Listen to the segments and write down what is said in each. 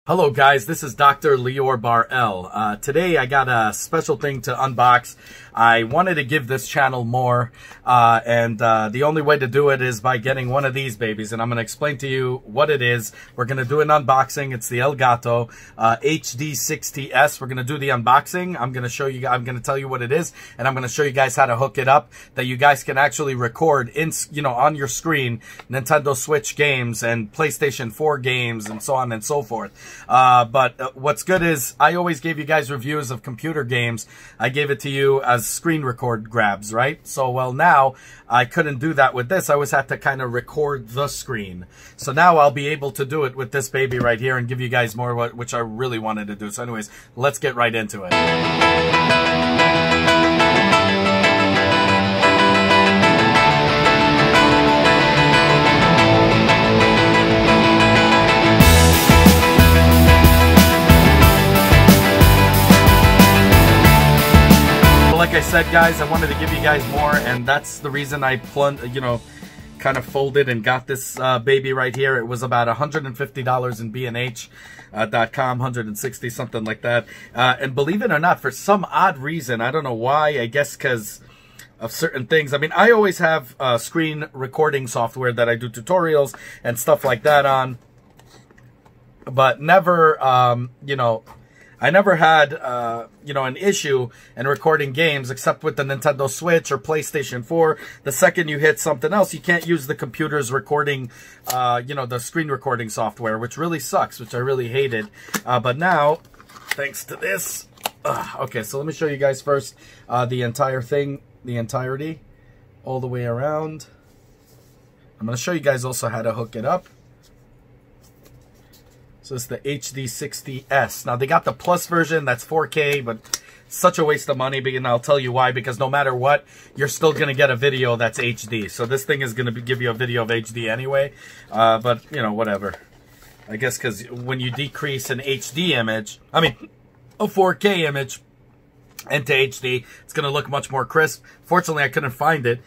Hello guys, this is Dr. Lior Bar-El. Today I got a special thing to unbox. I wanted to give this channel more, and the only way to do it is by getting one of these babies, and I'm going to explain to you what it is. We're going to do an unboxing. It's the Elgato HD60S. We're going to do the unboxing. I'm going to show you, I'm going to tell you what it is, and I'm going to show you guys how to hook it up, that you guys can actually record on your screen Nintendo Switch games and PlayStation 4 games and so on and so forth. But what's good is I always gave you guys reviews of computer games. I gave it to you as screen record grabs, right? So, well, now I couldn't do that with this. I always had to kind of record the screen. So now I'll be able to do it with this baby right here and give you guys more, which I really wanted to do. So anyways, let's get right into it. Like I said, guys, I wanted to give you guys more, and that's the reason I kind of folded and got this baby right here. It was about $150 in B&H.com, 160, something like that. And believe it or not, for some odd reason, I don't know why, I guess because of certain things. I mean, I always have screen recording software that I do tutorials and stuff like that on, but never, I never had, an issue in recording games except with the Nintendo Switch or PlayStation 4. The second you hit something else, you can't use the computer's recording, the screen recording software, which really sucks, which I really hated. But now, thanks to this, okay, so let me show you guys first the entire thing, the entirety, all the way around. I'm going to show you guys also how to hook it up. So it's the HD60S. Now, they got the Plus version, that's 4K, but such a waste of money, and I'll tell you why, because no matter what, you're still going to get a video that's HD. So this thing is going to give you a video of HD anyway, but, whatever. I guess because when you decrease an HD image, a 4K image into HD, it's going to look much more crisp. Fortunately, I couldn't find it.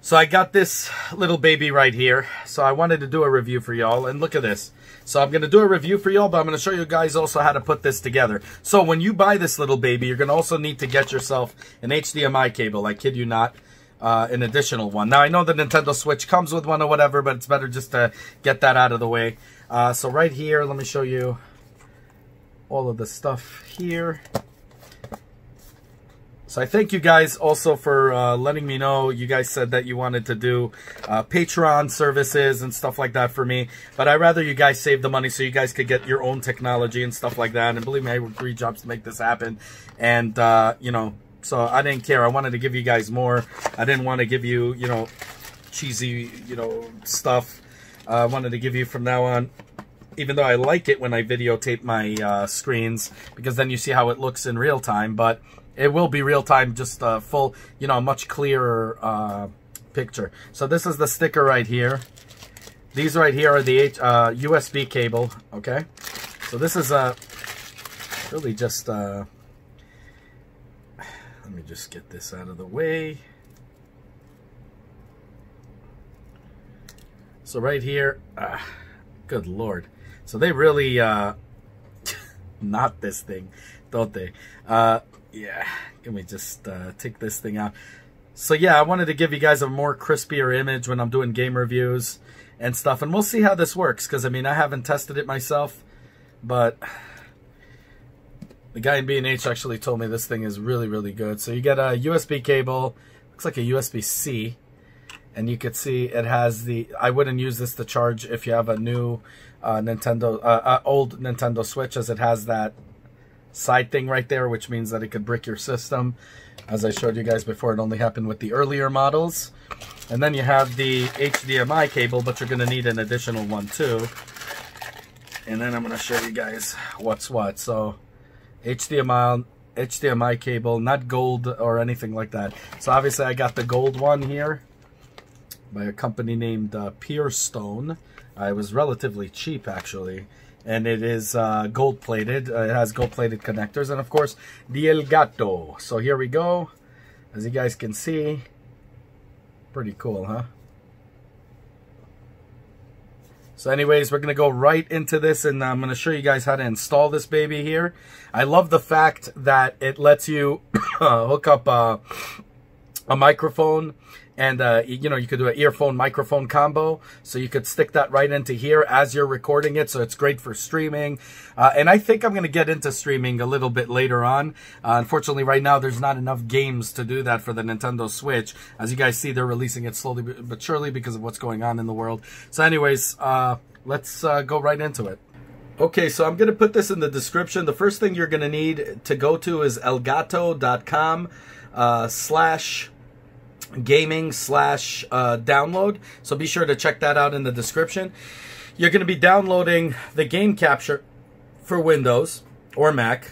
So I got this little baby right here. So I wanted to do a review for y'all, and look at this. So I'm going to do a review for y'all, but I'm going to show you guys also how to put this together. So when you buy this little baby, you're going to also need to get yourself an HDMI cable. I kid you not, an additional one. Now, I know the Nintendo Switch comes with one or whatever, but it's better just to get that out of the way. So right here, let me show you all of the stuff here. So I thank you guys also for letting me know. You guys said that you wanted to do Patreon services and stuff like that for me. But I'd rather you guys save the money so you guys could get your own technology and stuff like that. And believe me, I worked 3 jobs to make this happen. And, so I didn't care. I wanted to give you guys more. I didn't want to give you, cheesy, stuff. I wanted to give you from now on, even though I like it when I videotape my screens, because then you see how it looks in real time. But it will be real time, just full, much clearer picture. So this is the sticker right here. These right here are the USB cable, okay? So this is really just, let me just get this out of the way. So right here, good Lord. So they really knot this thing, don't they? Yeah, let me just take this thing out. So yeah, I wanted to give you guys a more crispier image when I'm doing game reviews and stuff. And we'll see how this works, because, I haven't tested it myself. But the guy in B&H actually told me this thing is really, really good. So you get a USB cable, looks like a USB-C. And you could see it has the, I wouldn't use this to charge if you have a new old Nintendo Switch, as it has that side thing right there, which means that it could brick your system. As I showed you guys before, it only happened with the earlier models. And then you have the HDMI cable, but you're going to need an additional one too. And then I'm going to show you guys what's what. So HDMI cable, not gold or anything like that. So obviously I got the gold one here by a company named Pearstone. It was relatively cheap, actually. And it is gold-plated. It has gold-plated connectors. And, of course, the Elgato. So here we go. As you guys can see. Pretty cool, huh? So anyways, we're going to go right into this, and I'm going to show you guys how to install this baby here. I love the fact that it lets you hook up a microphone, and you know, you could do an earphone microphone combo, so you could stick that right into here as you're recording it. So it's great for streaming, and I think I'm going to get into streaming a little bit later on. Unfortunately, right now there's not enough games to do that for the Nintendo Switch. As you guys see, they're releasing it slowly but surely because of what's going on in the world. So anyways, let's go right into it. Okay, so I'm going to put this in the description. The first thing you're going to need to go to is elgato.com /gaming/download. So be sure to check that out in the description. You're going to be downloading the game capture for Windows or Mac.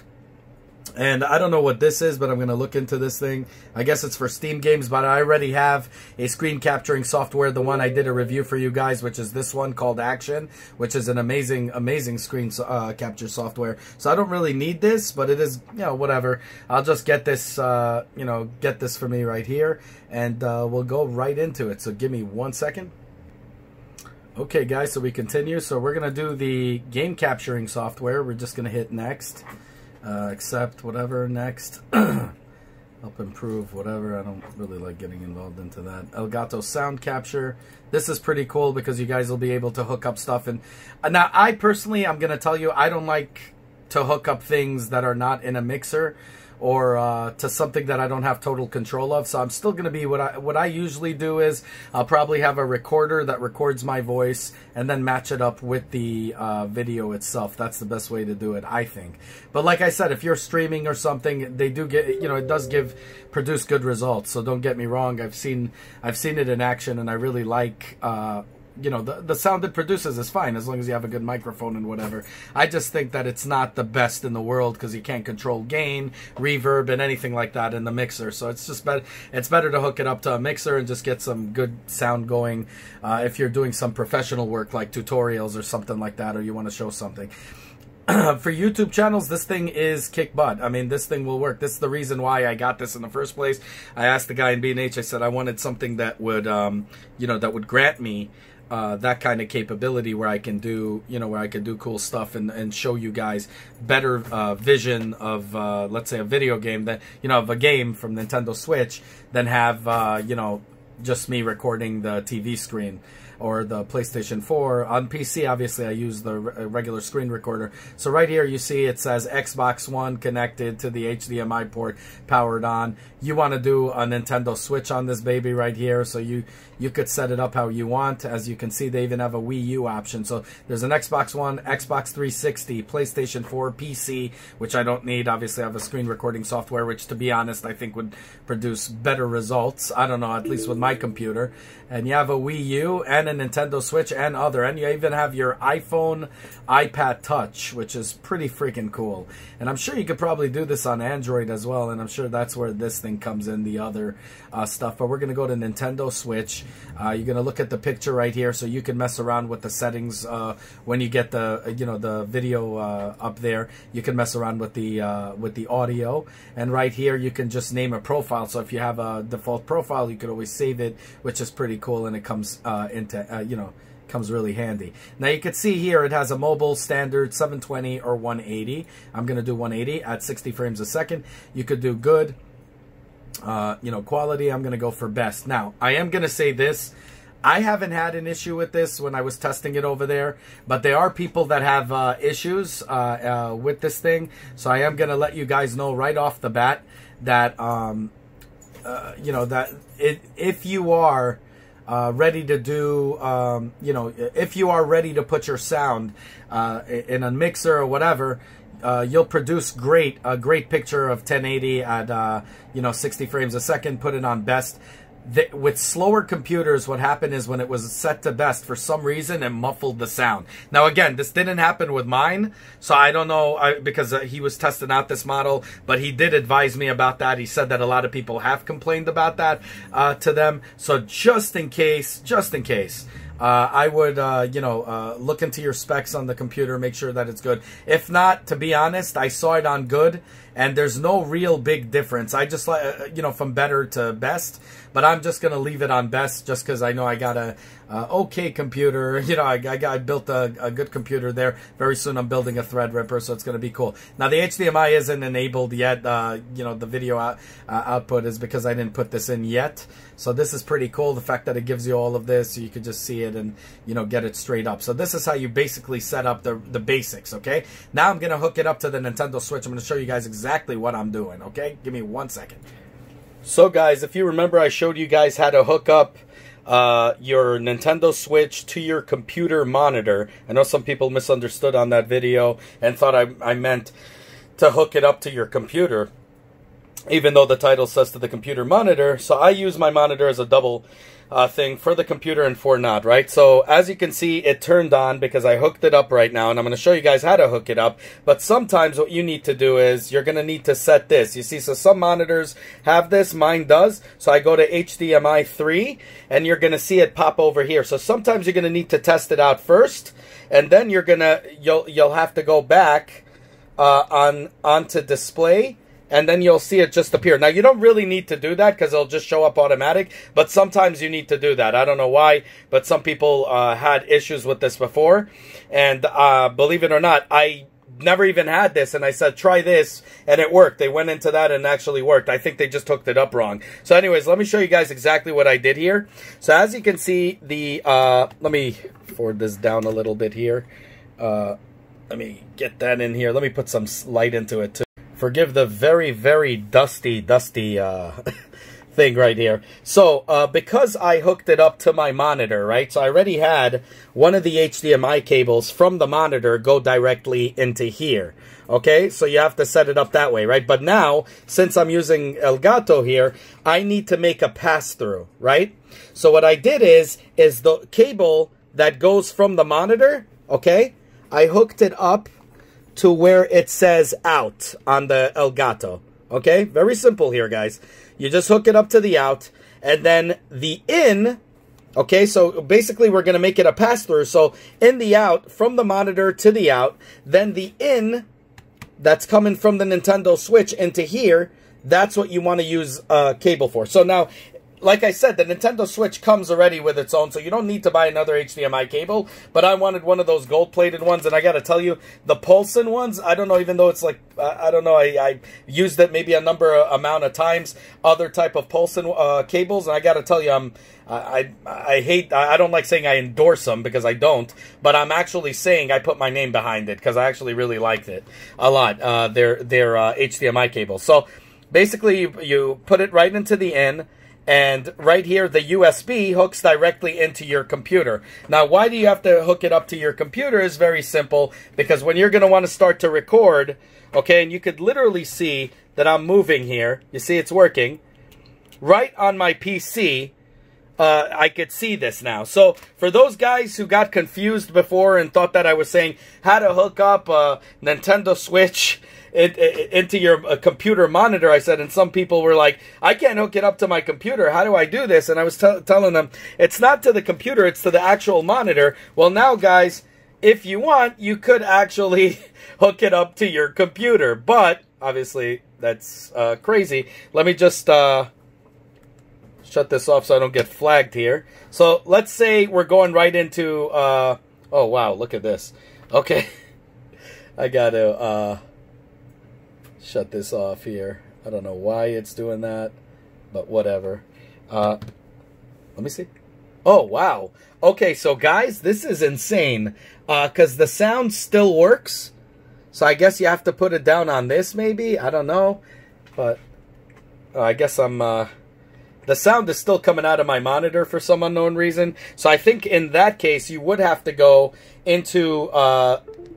And I don't know what this is, but I'm going to look into this thing. I guess it's for Steam games, but I already have a screen capturing software, the one I did a review for you guys, which is this one called Action, which is an amazing screen capture software. So I don't really need this, but it is, you know, whatever. I'll just get this, you know, get this for me right here, and we'll go right into it. So give me 1 second. Okay, guys, so we continue. So we're going to do the game capturing software. We're just going to hit next. Accept, whatever, next. Help improve, whatever. I don't really like getting involved into that. Elgato sound capture. This is pretty cool because you guys will be able to hook up stuff. And now, I personally, I'm going to tell you, I don't like to hook up things that are not in a mixer or to something that I don't have total control of. So I'm still going to be, what I usually do is I'll probably have a recorder that records my voice and then match it up with the video itself. That's the best way to do it, I think. But like I said, if you're streaming or something, they do get, you know, it does produce good results. So don't get me wrong. I've seen it in action, and I really like, you know, the sound it produces is fine as long as you have a good microphone and whatever. I just think that it's not the best in the world because you can't control gain, reverb, and anything like that in the mixer. So it's just better. It's better to hook it up to a mixer and just get some good sound going if you're doing some professional work like tutorials or something like that, or you want to show something. For YouTube channels, this thing is kick butt. I mean, this thing will work. This is the reason why I got this in the first place. I asked the guy in B&H, I said I wanted something that would, you know, that would grant me that kind of capability where I can do, you know, where I can do cool stuff and show you guys better vision of, let's say, a video game that, you know, of a game from Nintendo Switch than have, you know, just me recording the TV screen or the PlayStation 4. On PC, obviously, I use the regular screen recorder. So right here, you see it says Xbox One connected to the HDMI port, powered on. You want to do a Nintendo Switch on this baby right here, so you could set it up how you want. As you can see, they even have a Wii U option. So there's an Xbox One, Xbox 360, PlayStation 4, PC, which I don't need. Obviously, I have a screen recording software, which, to be honest, I think would produce better results. I don't know, at least with my computer. And you have a Wii U and a Nintendo Switch and other. And you even have your iPhone, iPad Touch, which is pretty freaking cool. And I'm sure you could probably do this on Android as well. And I'm sure that's where this thing comes in, the other stuff. But we're going to go to Nintendo Switch. You're going to look at the picture right here, so you can mess around with the settings when you get the, you know, the video up there. You can mess around with the audio. And right here, you can just name a profile. So if you have a default profile, you could always save it, which is pretty cool, and it comes into, you know, comes really handy. Now you can see here it has a mobile standard 720 or 180. I'm going to do 180 at 60 frames a second. You could do good, you know, quality. I'm going to go for best. Now, I am going to say this. I haven't had an issue with this when I was testing it over there, but there are people that have issues with this thing. So I am going to let you guys know right off the bat that, you know, that if you are ready to do, you know, if you are ready to put your sound in a mixer or whatever, you'll produce a great picture of 1080 at, you know, 60 frames a second, put it on best. With slower computers, what happened is when it was set to best, for some reason, it muffled the sound. Now, again, this didn't happen with mine, so I don't know, because he was testing out this model, but he did advise me about that. He said that a lot of people have complained about that to them. So just in case, I would, you know, look into your specs on the computer, make sure that it's good. If not, to be honest, I saw it on good, and there's no real big difference. I just like, you know, from better to best, but I'm just going to leave it on best just because I know I got a okay computer. You know, I built a good computer there. Very soon I'm building a Threadripper, so it's going to be cool. Now the HDMI isn't enabled yet. You know, the video output is because I didn't put this in yet. So this is pretty cool. The fact that it gives you all of this, so you could just see it and, you know, get it straight up. So this is how you basically set up the basics, okay? Now I'm going to hook it up to the Nintendo Switch. I'm going to show you guys exactly what I'm doing, okay? Give me 1 second. So guys, if you remember, I showed you guys how to hook up your Nintendo Switch to your computer monitor. I know some people misunderstood on that video and thought I meant to hook it up to your computer, even though the title says to the computer monitor. So I use my monitor as a double thing for the computer and for not, right? So as you can see, it turned on because I hooked it up right now, and I'm going to show you guys how to hook it up. But sometimes what you need to do is you're going to need to set this. You see, so some monitors have this, mine does. So I go to HDMI 3, and you're going to see it pop over here. So sometimes you're going to need to test it out first, and then you'll have to go back onto display, and then you'll see it just appear. Now, you don't really need to do that because it'll just show up automatic, but sometimes you need to do that. I don't know why, but some people had issues with this before, and believe it or not, I never even had this, and I said, try this, and it worked. They went into that and it actually worked. I think they just hooked it up wrong. So anyways, let me show you guys exactly what I did here. So as you can see, let me forward this down a little bit here. Let me get that in here. Let me put some light into it too. Forgive the very, very dusty thing right here. So, because I hooked it up to my monitor, right? So I already had one of the HDMI cables from the monitor go directly into here. Okay, so you have to set it up that way, right? But now, since I'm using Elgato here, I need to make a pass-through, right? So what I did is the cable that goes from the monitor, okay, I hooked it up to where it says out on the Elgato. Okay, very simple here, guys. You just hook it up to the out, and then the in. Okay, so basically we're going to make it a pass-through. So in the out, from the monitor to the out, then the in that's coming from the Nintendo Switch into here, that's what you want to use cable for. So now, like I said, the Nintendo Switch comes already with its own, so you don't need to buy another HDMI cable, but I wanted one of those gold-plated ones, and I gotta tell you, the Pulson ones, I don't know, even though it's like, I don't know, I used it maybe amount of times, other type of Pulson cables, and I gotta tell you, I don't like saying I endorse them, because I don't, but I'm actually saying I put my name behind it, because I actually really liked it a lot, their HDMI cable. So, basically, you put it right into the in, and right here, the USB hooks directly into your computer. Now, why do you have to hook it up to your computer is very simple, because when you're going to want to start to record, okay, and you could literally see that I'm moving here. You see it's working. Right on my PC, I could see this now. So, for those guys who got confused before and thought that I was saying how to hook up a Nintendo Switch into your computer monitor, I said, and some people were like, I can't hook it up to my computer. How do I do this? And I was telling them, it's not to the computer, it's to the actual monitor. Well, now, guys, if you want, you could actually hook it up to your computer. But, obviously, that's crazy. Let me just shut this off so I don't get flagged here. So, let's say we're going right into... oh, wow, look at this. Okay. I got to... shut this off here. I don't know why it's doing that, but whatever. Let me see. Oh, wow. Okay, so guys, this is insane. Because the sound still works. So I guess you have to put it down on this, maybe? I don't know. But I guess I'm... the sound is still coming out of my monitor for some unknown reason. So I think in that case, you would have to go into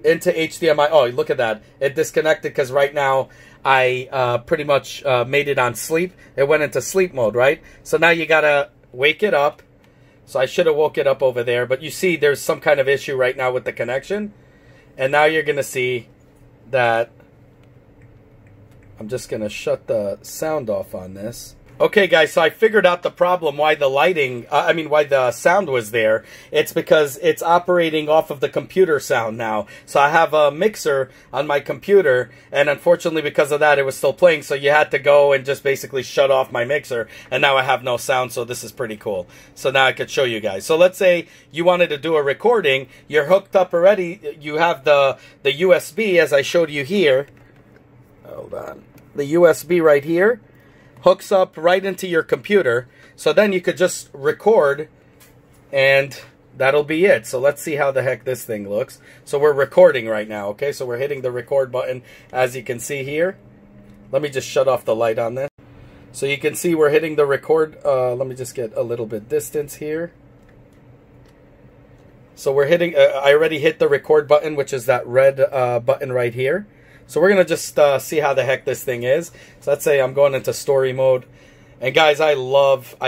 HDMI. Oh, look at that. It disconnected because right now I pretty much made it on sleep. It went into sleep mode, right? So now you got to wake it up. So I should have woke it up over there. But you see there's some kind of issue right now with the connection. And now you're going to see that I'm just going to shut the sound off on this. Okay, guys, so I figured out the problem why the lighting, why the sound was there. It's because it's operating off of the computer sound now. So I have a mixer on my computer, and unfortunately because of that, it was still playing, so you had to go and just basically shut off my mixer, and now I have no sound, so this is pretty cool. So now I could show you guys. So let's say you wanted to do a recording, you're hooked up already, you have the USB, as I showed you here. Hold on. The USB right here hooks up right into your computer, so then you could just record and that'll be it. So let's see how the heck this thing looks. So we're recording right now, okay? So we're hitting the record button, as you can see here. Let me just shut off the light on this. So you can see we're hitting the record. Let me just get a little bit distance here. So we're hitting, I already hit the record button, which is that red button right here. So we're going to just see how the heck this thing is. So let's say I'm going into story mode. And guys, I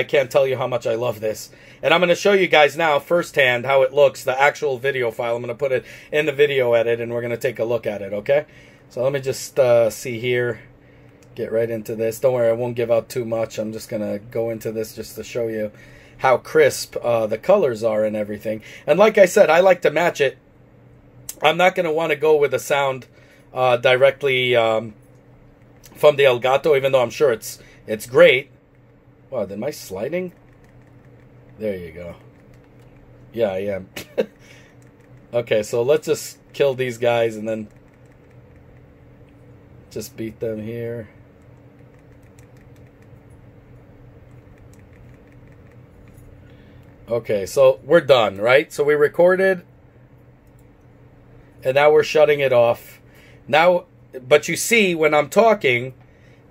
can't tell you how much I love this. And I'm going to show you guys now firsthand how it looks, the actual video file. I'm going to put it in the video edit and we're going to take a look at it, okay? So let me just see here. Get right into this. Don't worry, I won't give out too much. I'm just going to go into this just to show you how crisp the colors are and everything. And like I said, I like to match it. I'm not going to want to go with the sound directly from the Elgato, even though I'm sure it's great. Wow, am I sliding? There you go. Yeah, I am. Okay, so let's just kill these guys and then just beat them here. Okay, so we're done, right? So we recorded, and now we're shutting it off. Now, but you see, when I'm talking,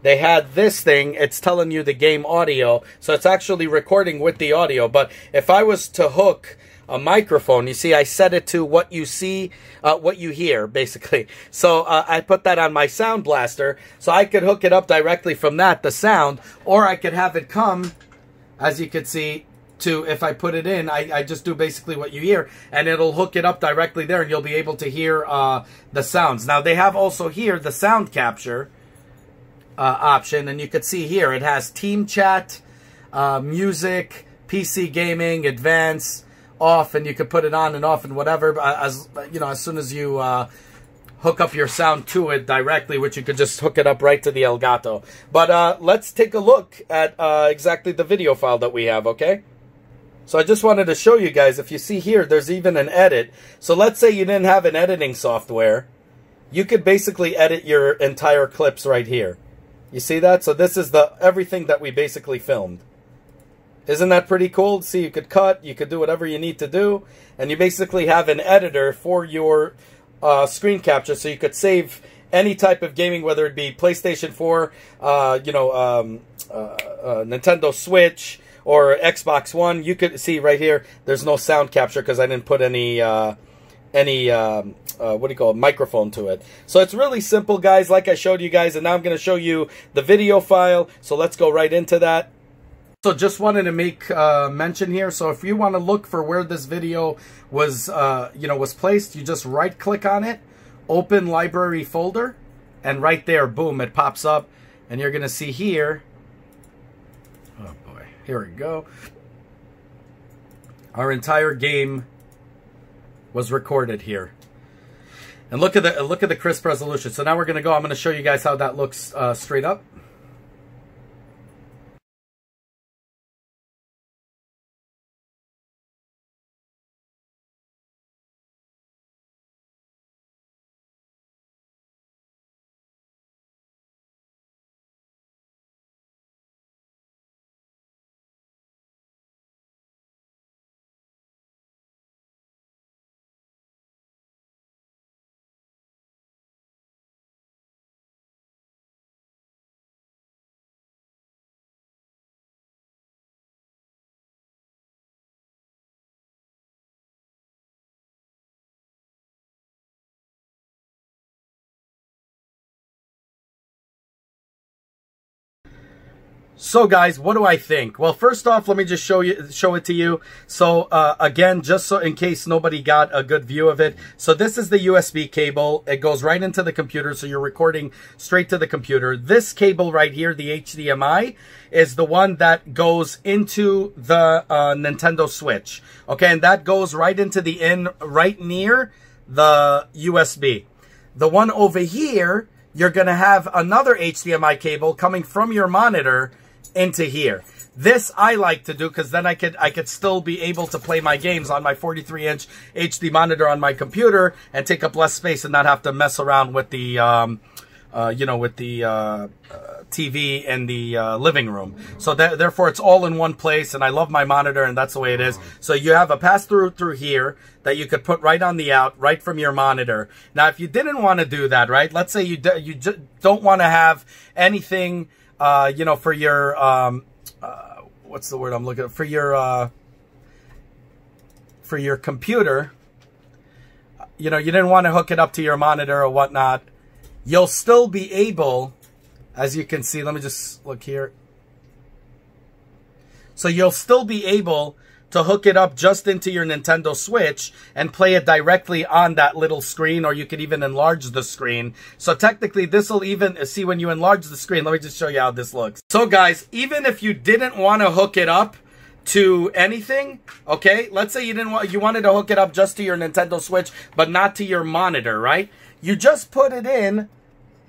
they had this thing, it's telling you the game audio, so it's actually recording with the audio. But if I was to hook a microphone, you see, I set it to what you see, what you hear, basically. So I put that on my sound blaster, so I could hook it up directly from that, the sound, or I could have it come, as you could see, to, if I put it in, I just do basically what you hear, and it'll hook it up directly there, and you'll be able to hear the sounds. Now, they have also here the sound capture option, and you can see here, it has team chat, music, PC gaming, advanced, off, and you can put it on and off and whatever, as you know, as soon as you hook up your sound to it directly, which you could just hook it up right to the Elgato. But let's take a look at exactly the video file that we have, okay? So I just wanted to show you guys, if you see here, there's even an edit. So let's say you didn't have an editing software. You could basically edit your entire clips right here. You see that? So this is everything that we basically filmed. Isn't that pretty cool? See, you could cut, you could do whatever you need to do, and you basically have an editor for your screen capture, so you could save any type of gaming, whether it be PlayStation 4, Nintendo Switch, or Xbox One. You could see right here, there's no sound capture because I didn't put any microphone to it. So it's really simple, guys, like I showed you guys, and now I'm going to show you the video file. So let's go right into that. So just wanted to make mention here. So if you want to look for where this video was, was placed, you just right click on it, open library folder, and right there, boom, it pops up, and you're going to see here. Oh boy, here we go. Our entire game was recorded here. And look at the crisp resolution. So now we're going to go. I'm going to show you guys how that looks straight up. So guys, what do I think? Well, first off, let me just show it to you. So again, just so in case nobody got a good view of it. So this is the USB cable. It goes right into the computer. So you're recording straight to the computer. This cable right here, the HDMI, is the one that goes into the Nintendo Switch. Okay, and that goes right into the right near the USB. The one over here, you're going to have another HDMI cable coming from your monitor into here. This I like to do because then I could still be able to play my games on my 43-inch HD monitor on my computer and take up less space and not have to mess around with the TV in the living room. So therefore it's all in one place, and I love my monitor, and that's the way it is. So you have a pass-through here that you could put right on the out, right from your monitor. Now, if you didn't want to do that, right? Let's say you don't want to have anything, for your, what's the word I'm looking for your computer. You didn't want to hook it up to your monitor or whatnot. You'll still be able, as you can see, let me just look here. So you'll still be able to hook it up just into your Nintendo Switch and play it directly on that little screen, or you could even enlarge the screen. So technically this will even, see, when you enlarge the screen, let me just show you how this looks. So guys, even if you didn't want to hook it up to anything, okay, let's say you wanted to hook it up just to your Nintendo Switch, but not to your monitor, right? You just put it in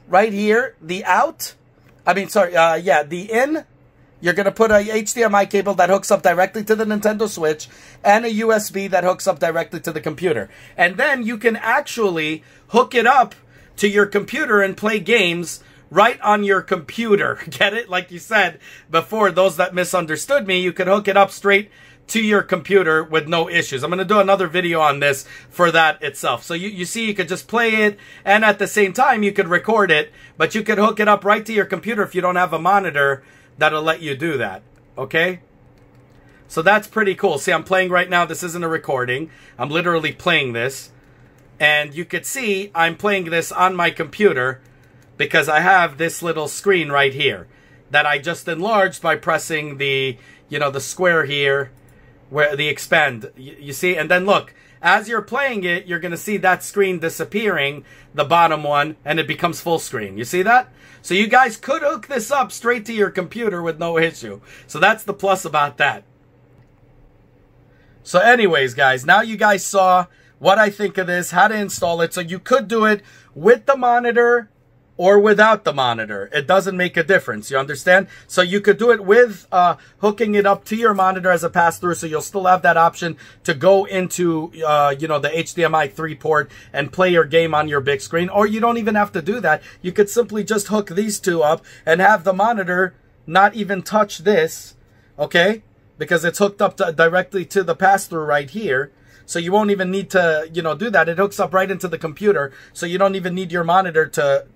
right here, the in. You're going to put a HDMI cable that hooks up directly to the Nintendo Switch and a USB that hooks up directly to the computer. And then you can actually hook it up to your computer and play games right on your computer. Get it? Like you said before, those that misunderstood me, you could hook it up straight to your computer with no issues. I'm going to do another video on this for that itself. So you see, you could just play it, and at the same time, you could record it, but you could hook it up right to your computer if you don't have a monitor that'll let you do that, okay? So that's pretty cool. See, I'm playing right now. This isn't a recording. I'm literally playing this. And you could see I'm playing this on my computer because I have this little screen right here that I just enlarged by pressing the, the square here, where the expand, you see? And then look, as you're playing it, you're going to see that screen disappearing, the bottom one, and it becomes full screen. You see that? So you guys could hook this up straight to your computer with no issue. So that's the plus about that. So anyways, guys, now you guys saw what I think of this, how to install it. So you could do it with the monitor or without the monitor. It doesn't make a difference, you understand? So you could do it with hooking it up to your monitor as a pass-through, so you'll still have that option to go into, the HDMI 3 port and play your game on your big screen. Or you don't even have to do that. You could simply just hook these two up and have the monitor not even touch this, okay? Because it's hooked up directly to the pass-through right here. So you won't even need to, do that. It hooks up right into the computer. So you don't even need your monitor to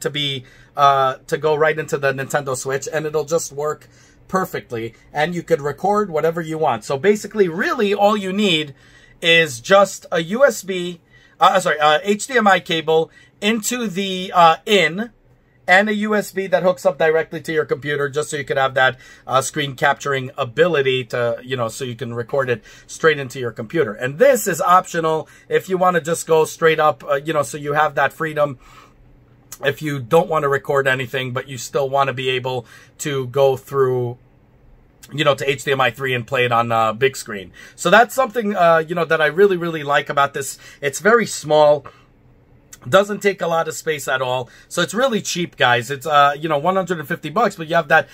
go right into the Nintendo Switch, and it'll just work perfectly. And you could record whatever you want. So basically, really all you need is just a HDMI cable into the in, and a USB that hooks up directly to your computer, just so you could have that screen capturing ability to, so you can record it straight into your computer. And this is optional if you want to just go straight up, so you have that freedom if you don't want to record anything, but you still want to be able to go through, to HDMI 3 and play it on big screen. So that's something, that I really, really like about this. It's very small. Doesn't take a lot of space at all. So it's really cheap, guys. It's, $150, but you have that.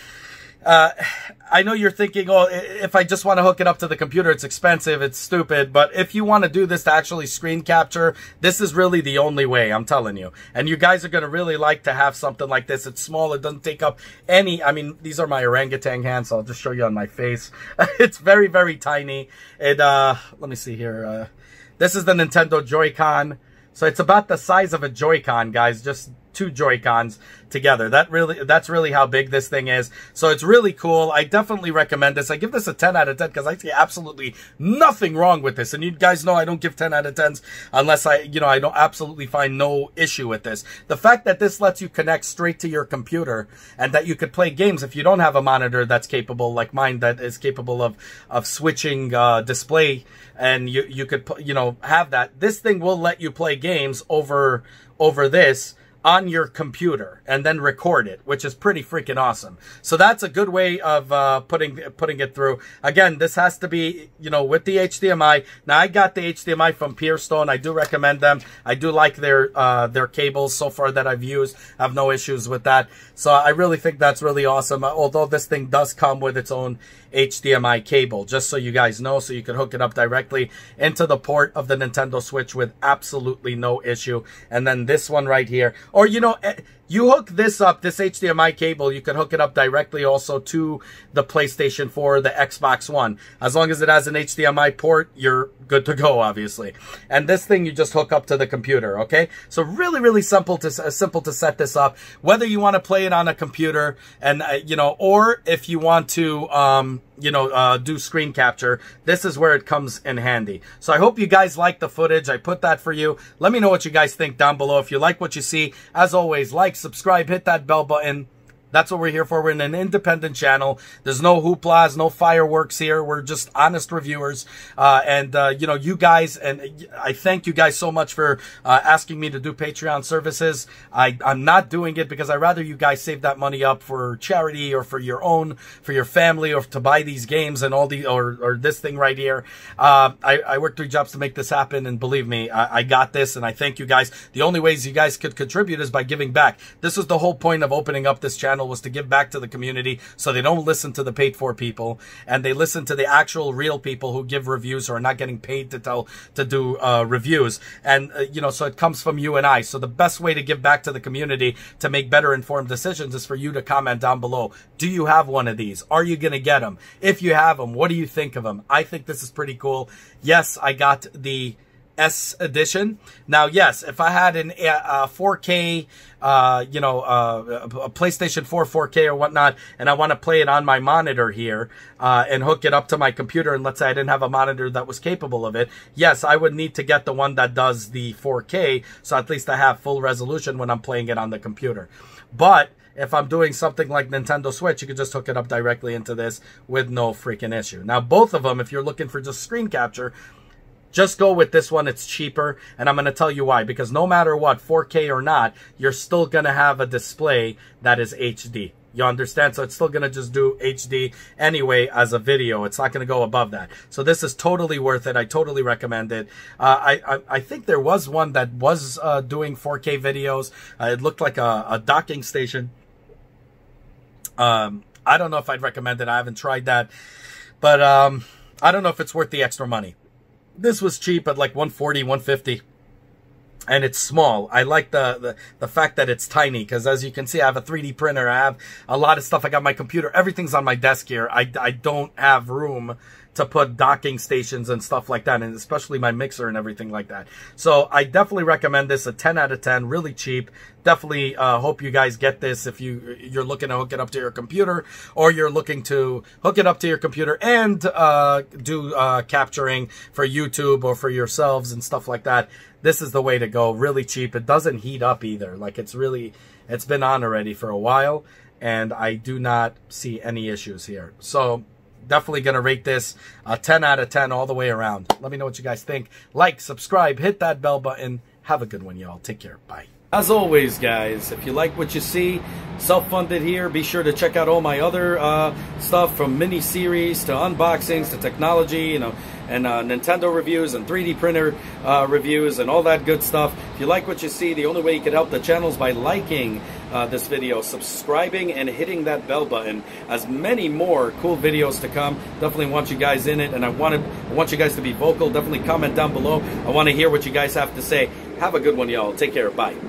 I know you're thinking, oh, if I just want to hook it up to the computer, it's expensive, it's stupid. But if you want to do this to actually screen capture, this is really the only way, I'm telling you. And you guys are going to really like to have something like this. It's small. It doesn't take up any, these are my orangutan hands, so I'll just show you on my face. It's very, very tiny. It, let me see here. This is the Nintendo Joy-Con. So it's about the size of a Joy-Con, guys. Just two Joy-Cons together. That's really how big this thing is. So it's really cool. I definitely recommend this. I give this a 10 out of 10 because I see absolutely nothing wrong with this. And you guys know I don't give 10 out of 10s unless I don't absolutely find no issue with this. The fact that this lets you connect straight to your computer and that you could play games if you don't have a monitor that's capable, like mine, that is capable of switching display, and you could, have that. This thing will let you play games over this on your computer and then record it, which is pretty freaking awesome. So that's a good way of putting it through. Again, this has to be, with the HDMI. Now, I got the HDMI from Pearstone. I do recommend them. I do like their cables so far that I've used. I have no issues with that. So I really think that's really awesome. Although this thing does come with its own HDMI cable, just so you guys know, so you can hook it up directly into the port of the Nintendo Switch with absolutely no issue. And then this one right here, or you hook this up, this HDMI cable, you can hook it up directly also to the PlayStation 4, the Xbox One. As long as it has an HDMI port, you're good to go, obviously. And this thing you just hook up to the computer, okay? So really, really simple to set this up. Whether you want to play it on a computer and, or if you want to, do screen capture, this is where it comes in handy. So I hope you guys like the footage. I put that for you. Let me know what you guys think down below. If you like what you see, as always, like, subscribe, hit that bell button. That's what we're here for. We're in an independent channel. There's no hooplas, no fireworks here. We're just honest reviewers. You guys, and I thank you guys so much for asking me to do Patreon services. I'm not doing it because I'd rather you guys save that money up for charity or for your family, or to buy these games and all or this thing right here. I worked 3 jobs to make this happen, and believe me, I got this, and I thank you guys. The only ways you guys could contribute is by giving back. This was the whole point of opening up this channel, was to give back to the community, so they don't listen to the paid for people and they listen to the actual real people who give reviews or are not getting paid to do reviews. And so it comes from you and I. So the best way to give back to the community to make better informed decisions is for you to comment down below. Do you have one of these? Are you gonna get them? If you have them, what do you think of them? I think this is pretty cool. Yes, I got the S edition. Now, yes, if I had an 4K, a PlayStation 4 4K or whatnot, and I want to play it on my monitor here and hook it up to my computer, and let's say I didn't have a monitor that was capable of it, yes, I would need to get the one that does the 4K, so at least I have full resolution when I'm playing it on the computer. But if I'm doing something like Nintendo Switch, you can just hook it up directly into this with no freaking issue. Now, both of them, if you're looking for just screen capture, just go with this one. It's cheaper, and I'm going to tell you why. Because no matter what, 4K or not, you're still going to have a display that is HD. You understand? So it's still going to just do HD anyway as a video. It's not going to go above that. So this is totally worth it. I totally recommend it. I think there was one that was doing 4K videos. It looked like a docking station. I don't know if I'd recommend it. I haven't tried that. But I don't know if it's worth the extra money. This was cheap at like $140, $150. And it's small. I like the fact that it's tiny, because as you can see, I have a 3D printer. I have a lot of stuff. I got my computer. Everything's on my desk here. I don't have room to put docking stations and stuff like that, and especially my mixer and everything like that. So I definitely recommend this, a 10 out of 10, really cheap. Definitely hope you guys get this if you're looking to hook it up to your computer, or you're looking to hook it up to your computer and do capturing for YouTube or for yourselves and stuff like that. This is the way to go. Really cheap. It doesn't heat up either. Like, it's been on already for a while, and I do not see any issues here. So definitely going to rate this a 10 out of 10 all the way around. Let me know what you guys think. Like, subscribe, hit that bell button. Have a good one, y'all. Take care. Bye. As always, guys, if you like what you see, self-funded here, be sure to check out all my other stuff, from mini-series to unboxings to technology, and Nintendo reviews and 3D printer reviews and all that good stuff. If you like what you see, the only way you can help the channel is by liking this video, subscribing, and hitting that bell button. As many more cool videos to come. Definitely want you guys in it, and I want you guys to be vocal. Definitely comment down below. I want to hear what you guys have to say. Have a good one, y'all. Take care. Bye.